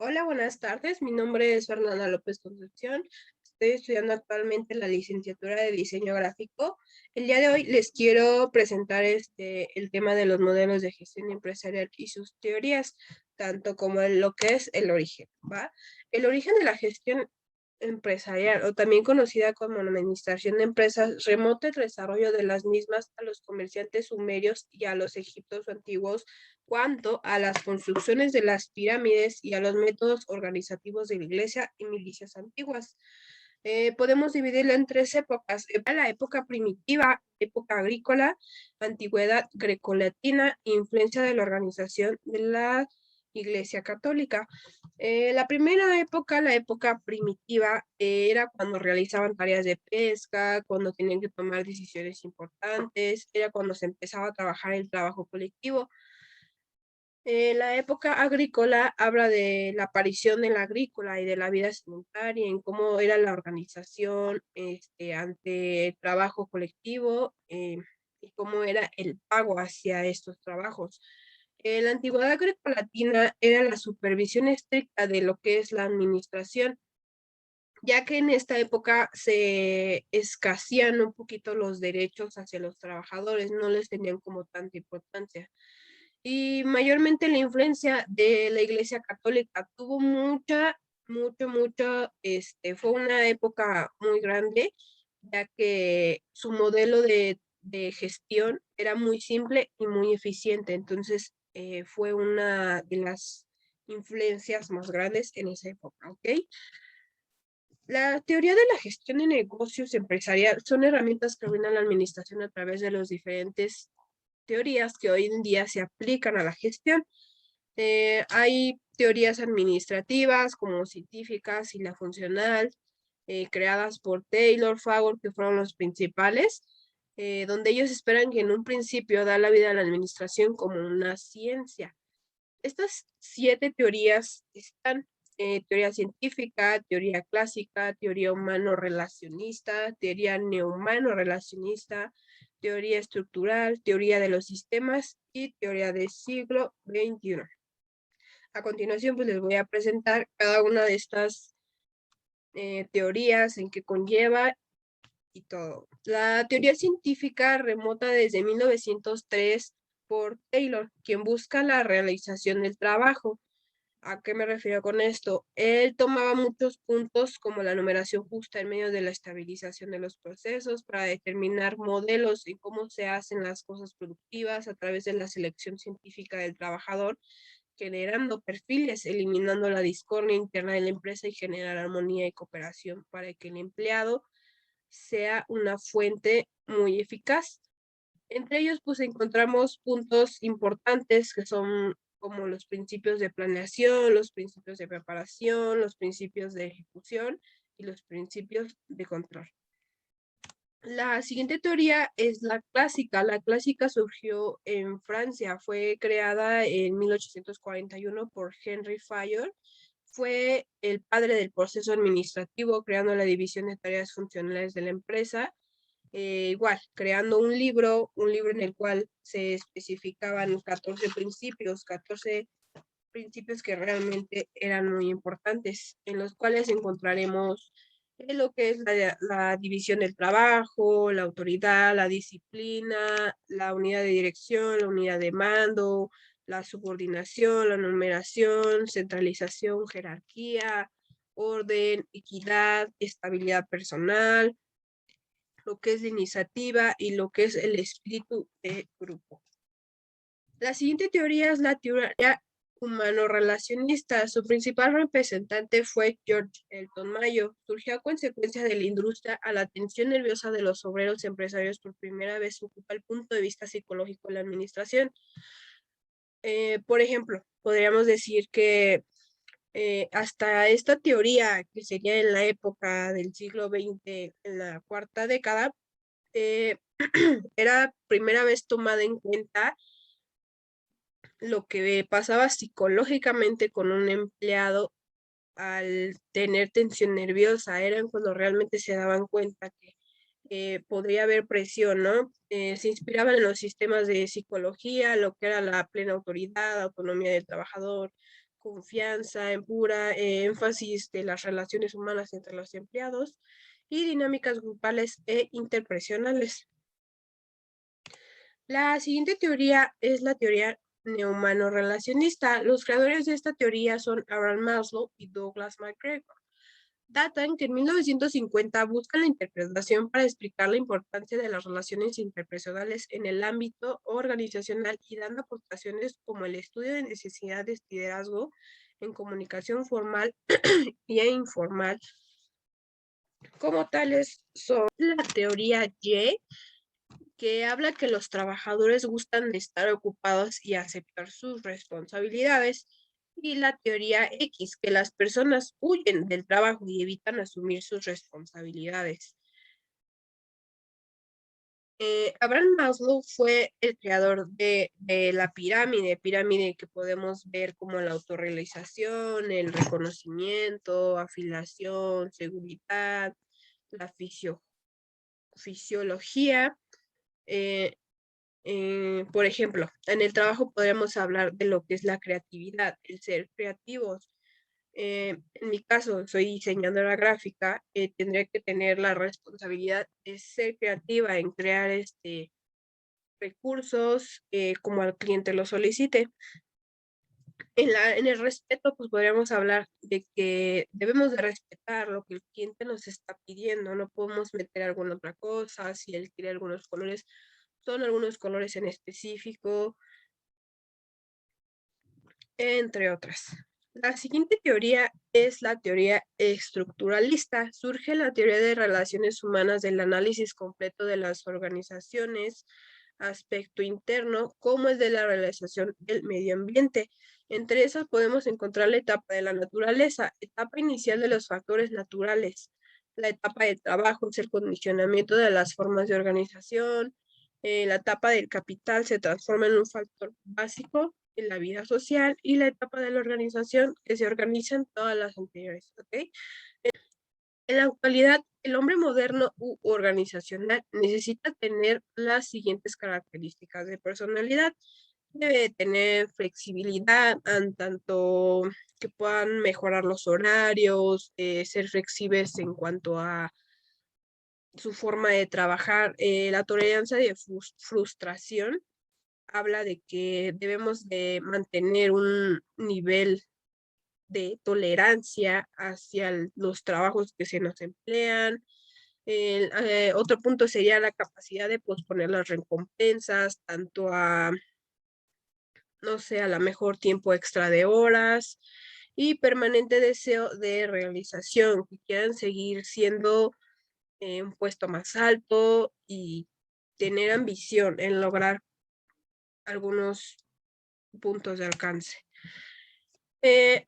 Hola, buenas tardes. Mi nombre es Fernanda López Concepción. Estoy estudiando actualmente la licenciatura de diseño gráfico. El día de hoy les quiero presentar el tema de los modelos de gestión empresarial y sus teorías, tanto como lo que es el origen, ¿va? El origen de la gestión empresarial, o también conocida como administración de empresas, remota el desarrollo de las mismas a los comerciantes sumerios y a los egipcios antiguos, cuanto a las construcciones de las pirámides y a los métodos organizativos de la iglesia y milicias antiguas. Podemos dividirlo en tres épocas: la época primitiva, época agrícola, antigüedad grecolatina, influencia de la organización de la Iglesia Católica. La primera época, la época primitiva, era cuando realizaban tareas de pesca, cuando tenían que tomar decisiones importantes, era cuando se empezaba a trabajar el trabajo colectivo. La época agrícola habla de la aparición de la agrícola y de la vida sedentaria, en cómo era la organización ante el trabajo colectivo, y cómo era el pago hacia estos trabajos. La antigüedad grecolatina era la supervisión estricta de lo que es la administración, ya que en esta época se escasean un poquito los derechos hacia los trabajadores, no les tenían como tanta importancia. Y mayormente la influencia de la Iglesia Católica tuvo mucha, fue una época muy grande, ya que su modelo de gestión era muy simple y muy eficiente. Entonces, fue una de las influencias más grandes en esa época, ¿ok? La teoría de la gestión de negocios empresarial son herramientas que brindan la administración a través de las diferentes teorías que hoy en día se aplican a la gestión. Hay teorías administrativas como científicas y la funcional, creadas por Taylor, Fagor, que fueron los principales, donde ellos esperan que en un principio da la vida a la administración como una ciencia. Estas 7 teorías están: teoría científica, teoría clásica, teoría humano-relacionista, teoría neohumano-relacionista, teoría estructural, teoría de los sistemas y teoría del siglo XXI. A continuación, pues les voy a presentar cada una de estas teorías, en qué conlleva y todo. La teoría científica remota desde 1903 por Taylor, quien busca la realización del trabajo. ¿A qué me refiero con esto? Él tomaba muchos puntos como la numeración justa en medio de la estabilización de los procesos para determinar modelos en cómo se hacen las cosas productivas a través de la selección científica del trabajador, generando perfiles, eliminando la discordia interna de la empresa y generar armonía y cooperación para que el empleado sea una fuente muy eficaz. Entre ellos, pues encontramos puntos importantes que son como los principios de planeación, los principios de preparación, los principios de ejecución y los principios de control. La siguiente teoría es la clásica. La clásica surgió en Francia, fue creada en 1841 por Henry Fayol. Fue el padre del proceso administrativo, creando la división de tareas funcionales de la empresa. Igual, creando un libro en el cual se especificaban 14 principios que realmente eran muy importantes, en los cuales encontraremos lo que es la división del trabajo, la autoridad, la disciplina, la unidad de dirección, la unidad de mando, la subordinación, la numeración, centralización, jerarquía, orden, equidad, estabilidad personal, lo que es la iniciativa y lo que es el espíritu de grupo. La siguiente teoría es la teoría humano-relacionista. Su principal representante fue George Elton Mayo. Surgió a consecuencia de la industria a la tensión nerviosa de los obreros empresarios. Por primera vez ocupa el punto de vista psicológico de la administración. Por ejemplo, podríamos decir que hasta esta teoría, que sería en la época del siglo XX, en la cuarta década, eh, era primera vez tomada en cuenta lo que pasaba psicológicamente con un empleado al tener tensión nerviosa. Eran cuando realmente se daban cuenta que podría haber presión, ¿no? Se inspiraban en los sistemas de psicología, lo que era la plena autoridad, autonomía del trabajador, confianza, en pura énfasis de las relaciones humanas entre los empleados y dinámicas grupales e interpersonales. La siguiente teoría es la teoría neumano-relacionista. Los creadores de esta teoría son Abraham Maslow y Douglas MacGregor. Datan que en 1950 buscan la interpretación para explicar la importancia de las relaciones interpersonales en el ámbito organizacional y dando aportaciones como el estudio de necesidades de liderazgo en comunicación formal e informal. Como tales son la teoría Y, que habla que los trabajadores gustan de estar ocupados y aceptar sus responsabilidades, y la teoría X, que las personas huyen del trabajo y evitan asumir sus responsabilidades. Abraham Maslow fue el creador de la pirámide que podemos ver como la autorrealización, el reconocimiento, afiliación, seguridad, la fisiología. Por ejemplo, en el trabajo podríamos hablar de lo que es la creatividad, el ser creativos. En mi caso, soy diseñadora gráfica, tendría que tener la responsabilidad de ser creativa en crear recursos como al cliente lo solicite. En el respeto, pues podríamos hablar de que debemos de respetar lo que el cliente nos está pidiendo, no podemos meter alguna otra cosa, si él quiere algunos colores, son algunos colores en específico, entre otras. La siguiente teoría es la teoría estructuralista. Surge la teoría de relaciones humanas del análisis completo de las organizaciones, aspecto interno, como el de la realización del medio ambiente. Entre esas podemos encontrar la etapa de la naturaleza, etapa inicial de los factores naturales, la etapa del trabajo, es el condicionamiento de las formas de organización, la etapa del capital se transforma en un factor básico en la vida social, y la etapa de la organización que se organizan todas las anteriores. ¿Okay? En la actualidad, el hombre moderno u organizacional necesita tener las siguientes características de personalidad. Debe tener flexibilidad, en tanto que puedan mejorar los horarios, ser flexibles en cuanto a su forma de trabajar, la tolerancia de frustración. Habla de que debemos de mantener un nivel de tolerancia hacia los trabajos que se nos emplean. Otro punto sería la capacidad de posponer las recompensas, tanto a, no sé, a la mejor tiempo extra de horas y permanente deseo de realización, que quieran seguir siendo un puesto más alto y tener ambición en lograr algunos puntos de alcance.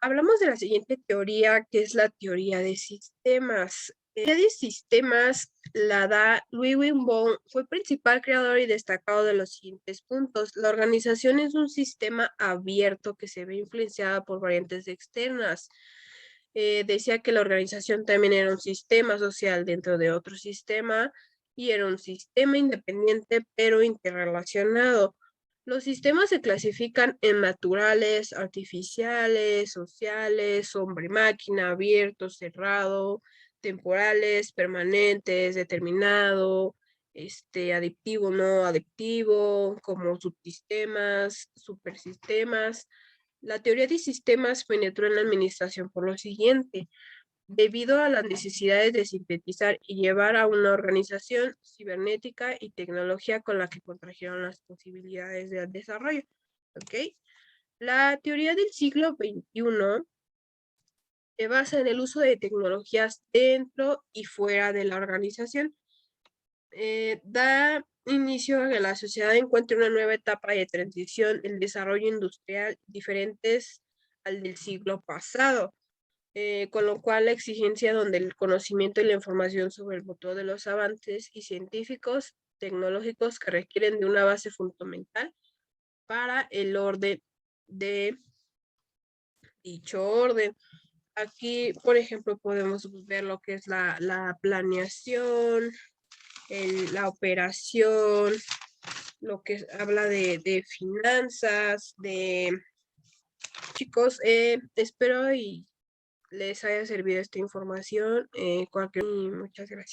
Hablamos de la siguiente teoría, que es la teoría de sistemas. La teoría de sistemas la da Ludwig von, fue principal creador y destacado de los siguientes puntos. La organización es un sistema abierto que se ve influenciada por variantes externas. Decía que la organización también era un sistema social dentro de otro sistema y era un sistema independiente pero interrelacionado. Los sistemas se clasifican en naturales, artificiales, sociales, hombre-máquina, abierto, cerrado, temporales, permanentes, determinado, adictivo, no adictivo, como subsistemas, supersistemas. La teoría de sistemas penetró en la administración por lo siguiente: debido a las necesidades de sintetizar y llevar a una organización cibernética y tecnología con la que contrajeron las posibilidades de desarrollo. ¿Okay? La teoría del siglo XXI se basa en el uso de tecnologías dentro y fuera de la organización. Da inicio a que la sociedad encuentre una nueva etapa de transición, el desarrollo industrial diferentes al del siglo pasado. Con lo cual la exigencia donde el conocimiento y la información sobre el motor de los avances y científicos, tecnológicos que requieren de una base fundamental para el orden de dicho orden. Aquí, por ejemplo, podemos ver lo que es la planeación, la operación, lo que habla de finanzas, de chicos, espero y les haya servido esta información. Y muchas gracias.